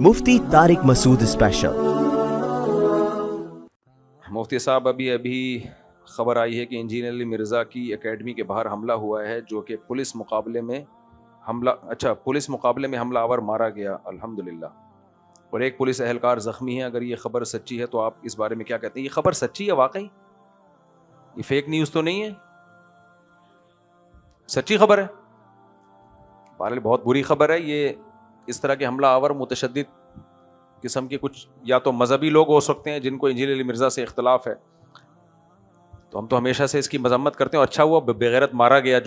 मुफ्ती Tariq Masood special. मुफ्ती साहब अभी ख़बर आई है कि इंजीनियर अली मिर्ज़ा की एकेडमी के बाहर हमला हुआ है, जो कि पुलिस मुकाबले में हमलावर मारा गया, अल्हम्दुलिल्लाह, और एक पुलिस एहलकार ज़ख्मी है। अगर ये खबर सच्ची है तो आप इस बारे में क्या कहते हैं? ये खबर सच्ची है वाकई? ये फेक न्यूज़ तो नहीं है? सच्ची खबर है? बहरहाल बहुत बुरी खबर है। ये इस तरह के हमलावर मुतशद्दिद किस्म के कुछ या तो मजहबी लोग हो सकते हैं जिनको इंजीनियर अली मिर्ज़ा से इख्तलाफ है, तो हम तो हमेशा से इसकी मजम्मत करते हैं। अच्छा हुआ बेगैरत मारा गया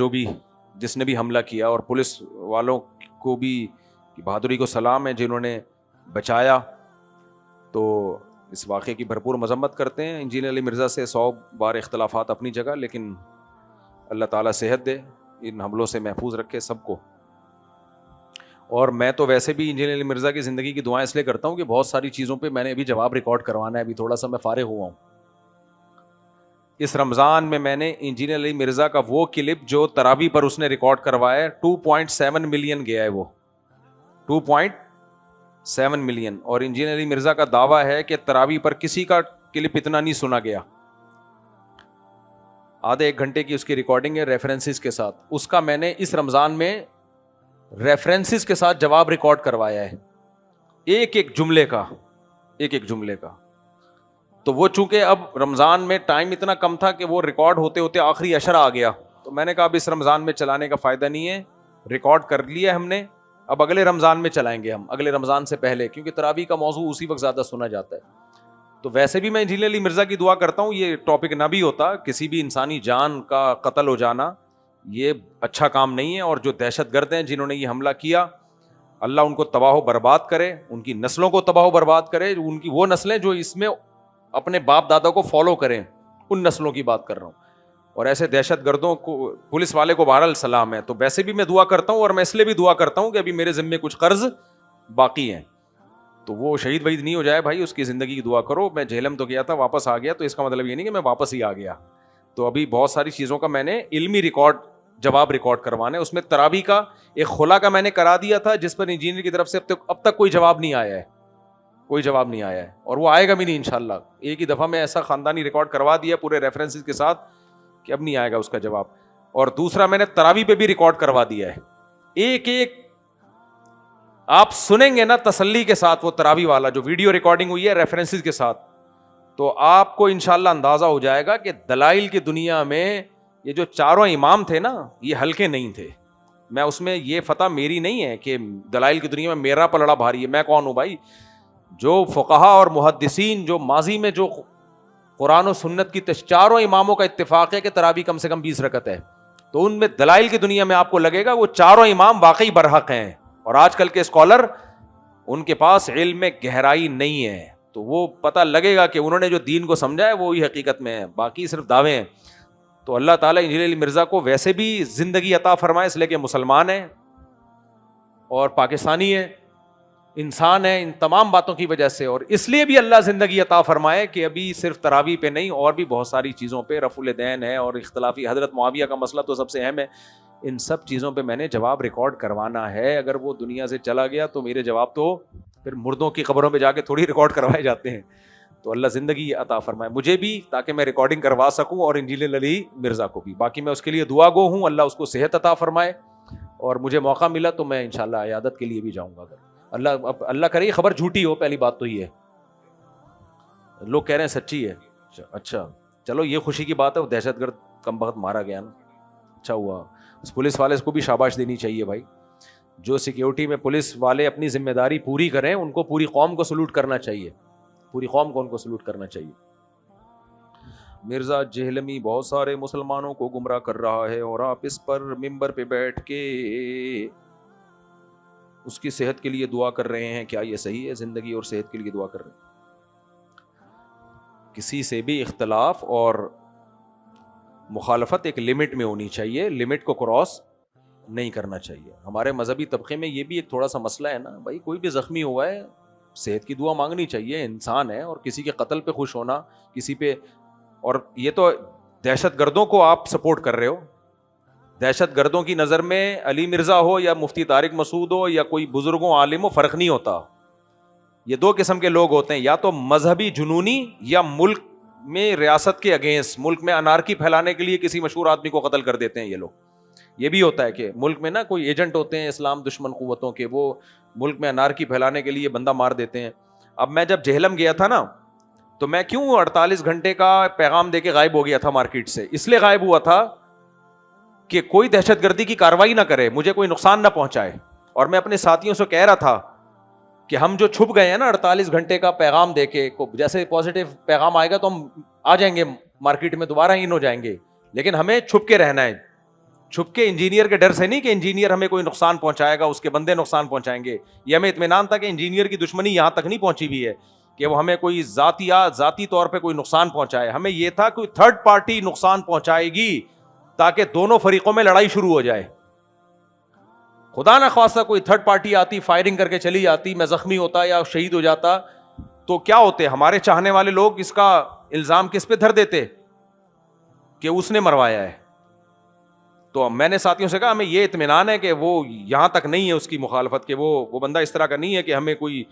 जिसने भी हमला किया, और पुलिस वालों को भी बहादुरी को सलाम है जिन्होंने बचाया। तो इस वाक़े की भरपूर मजम्मत करते हैं। इंजीनियर अली मिर्ज़ा से 100 बार इख्तलाफात अपनी जगह, लेकिन अल्लाह ताला सेहत दे, इन हमलों से महफूज रखे सबको। और मैं तो वैसे भी इंजीनियर अली मिर्ज़ा की ज़िंदगी की दुआएं इसलिए करता हूँ कि बहुत सारी चीज़ों पे मैंने अभी जवाब रिकॉर्ड करवाना है। अभी थोड़ा सा मैं फारिग हुआ हूँ। इस रमज़ान में मैंने इंजीनियर अली मिर्ज़ा का वो क्लिप जो तरावी पर उसने रिकॉर्ड करवाया है, 2.7 मिलियन गया है वो, 2.7 मिलियन। और इंजीनियर अली मिर्ज़ा का दावा है कि तरावी पर किसी का क्लिप इतना नहीं सुना गया। आधे 1 घंटे की उसकी रिकॉर्डिंग है रेफरेंसेस के साथ। उसका मैंने इस रमज़ान में रेफरेंसेस के साथ जवाब रिकॉर्ड करवाया है, एक एक जुमले का। तो वो चूंकि अब रमज़ान में टाइम इतना कम था कि वो रिकॉर्ड होते होते आखिरी अशरा आ गया, तो मैंने कहा अब इस रमज़ान में चलाने का फ़ायदा नहीं है, रिकॉर्ड कर लिया हमने, अब अगले रमज़ान में चलाएंगे हम, अगले रमज़ान से पहले, क्योंकि तरावी का मौजू उसी वक्त ज़्यादा सुना जाता है। तो वैसे भी मैं इंजीनियर अली मिर्ज़ा की दुआ करता हूँ, ये टॉपिक ना भी होता, किसी भी इंसानी जान का कत्ल हो जाना ये अच्छा काम नहीं है। और जो दहशतगर्द हैं जिन्होंने ये हमला किया, अल्लाह उनको तबाह बर्बाद करे, उनकी नस्लों को तबाह बर्बाद करे, उनकी वो नस्लें जो इसमें अपने बाप दादा को फॉलो करें, उन नस्लों की बात कर रहा हूँ। और ऐसे दहशतगर्दों को, पुलिस वाले को बहरहाल सलाम है। तो वैसे भी मैं दुआ करता हूँ, और मैं इसलिए भी दुआ करता हूँ कि अभी मेरे ज़िम्मे कुछ कर्ज बाकी हैं, तो वो शहीद वहीद नहीं हो जाए भाई, उसकी ज़िंदगी की दुआ करो। मैं झेलम तो गया था, वापस आ गया, तो इसका मतलब ये नहीं कि मैं वापस ही आ गया। तो अभी बहुत सारी चीज़ों का मैंने इल्मी जवाब रिकॉर्ड करवाने, उसमें तरावी का एक खुला का मैंने करा दिया था, जिस पर इंजीनियर की तरफ से अब तक कोई जवाब नहीं आया है, और वो आएगा भी नहीं इंशाल्लाह। एक ही दफ़ा में ऐसा ख़ानदानी रिकॉर्ड करवा दिया पूरे रेफरेंसेस के साथ कि अब नहीं आएगा उसका जवाब। और दूसरा मैंने तरावी पे भी रिकॉर्ड करवा दिया है, एक एक आप सुनेंगे ना तसल्ली के साथ, वो तरावी वाला जो वीडियो रिकॉर्डिंग हुई है रेफरेंसेस के साथ, तो आपको इंशाल्लाह अंदाजा हो जाएगा कि दलाइल की दुनिया में ये जो चारों इमाम थे ना, ये हल्के नहीं थे। मैं उसमें ये फतह मेरी नहीं है कि दलाइल की दुनिया में मेरा पलड़ा भारी है। मैं कौन हूँ भाई? जो फुक़हा और मुहद्दिसीन जो माजी में जो कुरान और सुन्नत की चारों इमामों का इत्तिफाक है कि तरावी कम से कम 20 रकत है, तो उनमें दलाइल की दुनिया में आपको लगेगा वो चारों इमाम वाकई बरहक हैं। और आजकल के स्कॉलर, उनके पास इल्म में गहराई नहीं है, तो वो पता लगेगा कि उन्होंने जो दीन को समझा है वो ही हकीकत में है, बाकी सिर्फ दावे हैं। तो अल्लाह ताला इंजीनियर अली मिर्ज़ा को वैसे भी ज़िंदगी अता फरमाए, इसलिए कि मुसलमान है और पाकिस्तानी है, इंसान है, इन तमाम बातों की वजह से। और इसलिए भी अल्लाह ज़िंदगी अता फरमाए कि अभी सिर्फ तरावी पे नहीं, और भी बहुत सारी चीज़ों पे, रफ़ुल दैन है और इख्तलाफी हज़रत मुआविया का मसला तो सबसे अहम है। इन सब चीज़ों पे मैंने जवाब रिकॉर्ड करवाना है। अगर वो दुनिया से चला गया तो मेरे जवाब तो फिर मुर्दों की खबरों में जाके थोड़ी रिकॉर्ड करवाए जाते हैं। तो अल्लाह ज़िंदगी अता फरमाए मुझे भी, ताकि मैं रिकॉर्डिंग करवा सकूं, और इंजीनियर अली मिर्ज़ा को भी। बाकी मैं उसके लिए दुआ गो हूँ, अल्लाह उसको सेहत अता फरमाए, और मुझे मौका मिला तो मैं इंशाल्लाह इयादत के लिए भी जाऊँगा। अगर अल्लाह करे ये खबर झूठी हो, पहली बात तो ये है, लोग कह रहे हैं सच्ची है। अच्छा चलो, ये खुशी की बात है, वो दहशतगर्द कमबख्त मारा गया ना, अच्छा हुआ। उस पुलिस वाले को भी शाबाश देनी चाहिए भाई। जो सिक्योरिटी में पुलिस वाले अपनी जिम्मेदारी पूरी करें, उनको पूरी कौम को सलूट करना चाहिए, पूरी कौम को उनको सलूट करना चाहिए। मिर्ज़ा जहलमी बहुत सारे मुसलमानों को गुमराह कर रहा है, और आप इस पर मिंबर पे बैठ के उसकी सेहत के लिए दुआ कर रहे हैं, क्या ये सही है? ज़िंदगी और सेहत के लिए दुआ कर रहे हैं। किसी से भी इख्तलाफ और मुखालफत एक लिमिट में होनी चाहिए, लिमिट को क्रॉस नहीं करना चाहिए। हमारे मजहबी तबके में ये भी एक थोड़ा सा मसला है ना भाई, कोई भी ज़ख्मी हुआ है, सेहत की दुआ मांगनी चाहिए, इंसान है। और किसी के कत्ल पे खुश होना, किसी पे, और ये तो दहशतगर्दों को आप सपोर्ट कर रहे हो। दहशतगर्दों की नज़र में अली मिर्ज़ा हो या मुफ्ती तारिक मसूद हो या कोई बुजुर्गों आलिम हो, फ़र्क नहीं होता। یہ دو قسم کے لوگ ہوتے ہیں, یا تو مذہبی جنونی یا ملک میں ریاست کے اگینسٹ, ملک میں انارکی پھیلانے کے لیے کسی مشہور آدمی کو قتل کر دیتے ہیں یہ لوگ. یہ بھی ہوتا ہے کہ ملک میں نا کوئی ایجنٹ ہوتے ہیں اسلام دشمن قوتوں کے, وہ ملک میں انارکی پھیلانے کے لیے بندہ مار دیتے ہیں. اب میں جب جہلم گیا تھا نا, تو میں کیوں 48 گھنٹے کا پیغام دے کے غائب ہو گیا تھا مارکیٹ سے, اس لیے غائب ہوا تھا کہ کوئی دہشت گردی کی کارروائی نہ کرے, مجھے کوئی نقصان نہ پہنچائے. اور میں اپنے ساتھیوں سے کہہ رہا تھا کہ ہم جو چھپ گئے ہیں نا 48 گھنٹے کا پیغام دے کے, جیسے پازیٹیو پیغام آئے گا تو ہم آ جائیں گے مارکیٹ میں, دوبارہ ان ہو جائیں گے, لیکن ہمیں چھپ کے رہنا ہے. چھپ کے انجینئر کے ڈر سے نہیں کہ انجینئر ہمیں کوئی نقصان پہنچائے گا, اس کے بندے نقصان پہنچائیں گے. یہ ہمیں اطمینان تھا کہ انجینئر کی دشمنی یہاں تک نہیں پہنچی ہوئی ہے کہ وہ ہمیں کوئی ذاتی طور پہ کوئی نقصان پہنچائے. ہمیں یہ تھا کوئی تھرڈ پارٹی نقصان پہنچائے گی تاکہ دونوں فریقوں میں لڑائی شروع ہو جائے. خدا نہ خواستہ کوئی تھرڈ پارٹی آتی, فائرنگ کر کے چلی جاتی, میں زخمی ہوتا یا شہید ہو جاتا, تو کیا ہوتے ہمارے چاہنے والے لوگ اس کا الزام کس پہ دھر دیتے کہ اس نے مروایا ہے. تو میں نے ساتھیوں سے کہا ہمیں یہ اطمینان ہے کہ وہ یہاں تک نہیں ہے اس کی مخالفت, کہ وہ بندہ اس طرح کا نہیں ہے کہ ہمیں کوئی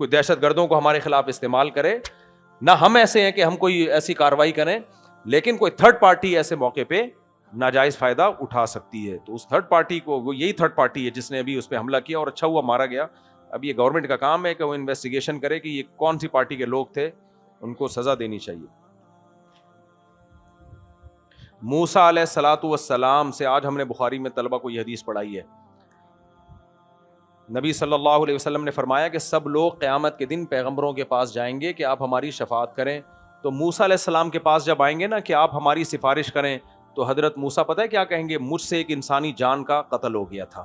دہشت گردوں کو ہمارے خلاف استعمال کرے, نہ ہم ایسے ہیں کہ ہم کوئی ایسی کاروائی کریں, لیکن کوئی تھرڈ پارٹی ایسے موقع پہ ناجائز فائدہ اٹھا سکتی ہے. تو اس تھرڈ پارٹی کو, وہ یہی تھرڈ پارٹی ہے جس نے ابھی اس پہ حملہ کیا, اور اچھا ہوا مارا گیا. اب یہ گورنمنٹ کا کام ہے کہ وہ انویسٹیگیشن کرے کہ یہ کون سی پارٹی کے لوگ تھے, ان کو سزا دینی چاہیے. موسیٰ علیہ الصلوۃ والسلام سے آج ہم نے بخاری میں طلبہ کو یہ حدیث پڑھائی ہے. نبی صلی اللہ علیہ وسلم نے فرمایا کہ سب لوگ قیامت کے دن پیغمبروں کے پاس جائیں گے کہ آپ ہماری شفاعت کریں. تو موسیٰ علیہ السلام کے پاس جب آئیں گے نا کہ آپ ہماری سفارش کریں, تو حضرت موسیٰ پتہ ہے کیا کہیں گے؟ مجھ سے ایک انسانی جان کا قتل ہو گیا تھا.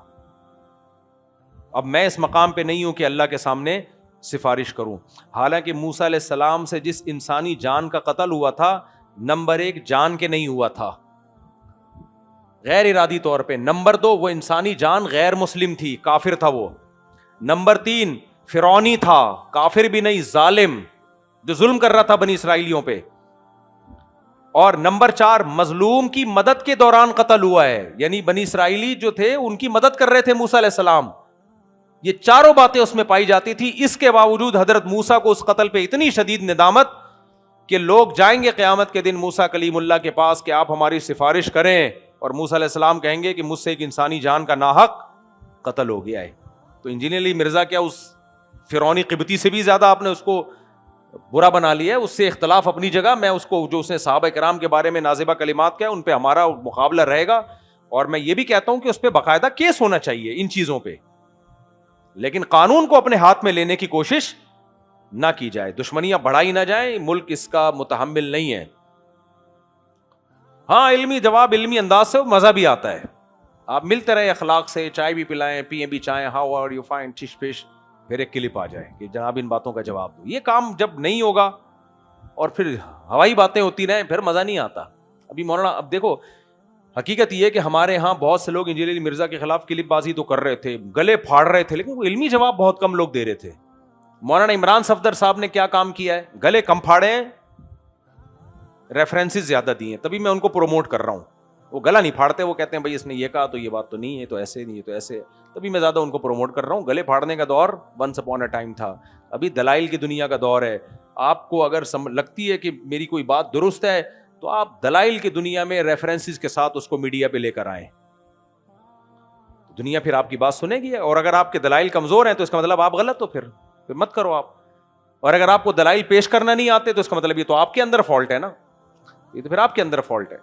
اب میں اس مقام پہ نہیں ہوں کہ اللہ کے سامنے سفارش کروں. حالانکہ موسیٰ علیہ السلام سے جس انسانی جان کا قتل ہوا تھا, نمبر 1 جان کے نہیں ہوا تھا, غیر ارادی طور پہ. نمبر 2 وہ انسانی جان غیر مسلم تھی, کافر تھا وہ. نمبر 3 فرعونی تھا, کافر بھی نہیں, ظالم جو ظلم کر رہا تھا بنی اسرائیلیوں پہ. اور نمبر 4 مظلوم کی مدد کے دوران قتل ہوا ہے, یعنی بنی اسرائیلی جو تھے ان کی مدد کر رہے تھے موسیٰ علیہ السلام. یہ چاروں باتیں اس میں پائی جاتی تھی. اس کے باوجود حضرت موسیٰ کو اس قتل پہ اتنی شدید ندامت کہ لوگ جائیں گے قیامت کے دن موسیٰ کلیم اللہ کے پاس کہ آپ ہماری سفارش کریں, اور موسیٰ علیہ السلام کہیں گے کہ مجھ سے ایک انسانی جان کا ناحق قتل ہو گیا ہے. تو انجینئر علی مرزا کیا اس فرعونی قبطی سے بھی زیادہ آپ نے اس کو برا بنا لیا ہے؟ اس سے اختلاف اپنی جگہ, میں اس کو جو اس نے صحابہ کرام کے بارے میں نازبہ کلمات کیا ان پہ ہمارا مقابلہ رہے گا. اور میں یہ بھی کہتا ہوں کہ اس پہ باقاعدہ کیس ہونا چاہیے ان چیزوں پہ, لیکن قانون کو اپنے ہاتھ میں لینے کی کوشش نہ کی جائے, دشمنیاں بڑھائی نہ جائیں, ملک اس کا متحمل نہیں ہے. ہاں علمی جواب علمی انداز سے مزہ بھی آتا ہے, آپ ملتے رہے اخلاق سے, چائے بھی پلائیں, پیئیں بھی چائیں, ہاؤ آر یو فائن, ٹش پش, پھر ایک کلپ آ جائے کہ جناب ان باتوں کا جواب دو. یہ کام جب نہیں ہوگا اور پھر ہوائی باتیں ہوتی رہیں, پھر مزہ نہیں آتا. ابھی مولانا, اب دیکھو حقیقت یہ کہ ہمارے ہاں بہت سے لوگ انجینئر مرزا کے خلاف کلپ بازی تو کر رہے تھے, گلے پھاڑ رہے تھے, لیکن وہ علمی جواب بہت کم لوگ دے رہے تھے. مولانا عمران صفدر صاحب نے کیا کام کیا ہے؟ گلے کم پھاڑے ہیں, ریفرنسز زیادہ دیے ہیں, تبھی میں ان کو پروموٹ کر رہا ہوں. وہ گلا نہیں پھاڑتے, وہ کہتے ہیں بھائی اس نے یہ کہا تو یہ بات تو نہیں ہے, تو ایسے نہیں ہے, تو ایسے, تبھی میں زیادہ ان کو پروموٹ کر رہا ہوں. گلے پھاڑنے کا دور ونس اپون اے ٹائم تھا, ابھی دلائل کی دنیا کا دور ہے. آپ کو اگر لگتی ہے کہ میری کوئی بات درست ہے تو آپ دلائل کی دنیا میں ریفرنسز کے ساتھ اس کو میڈیا پہ لے کر آئیں, دنیا پھر آپ کی بات سنے گی. اور اگر آپ کے دلائل کمزور ہیں تو اس کا مطلب آپ غلط, تو پھر مت کرو آپ. اور اگر آپ کو دلائل پیش کرنا نہیں آتے تو اس کا مطلب یہ تو آپ کے اندر فالٹ ہے نا, یہ تو پھر آپ کے اندر فالٹ ہے.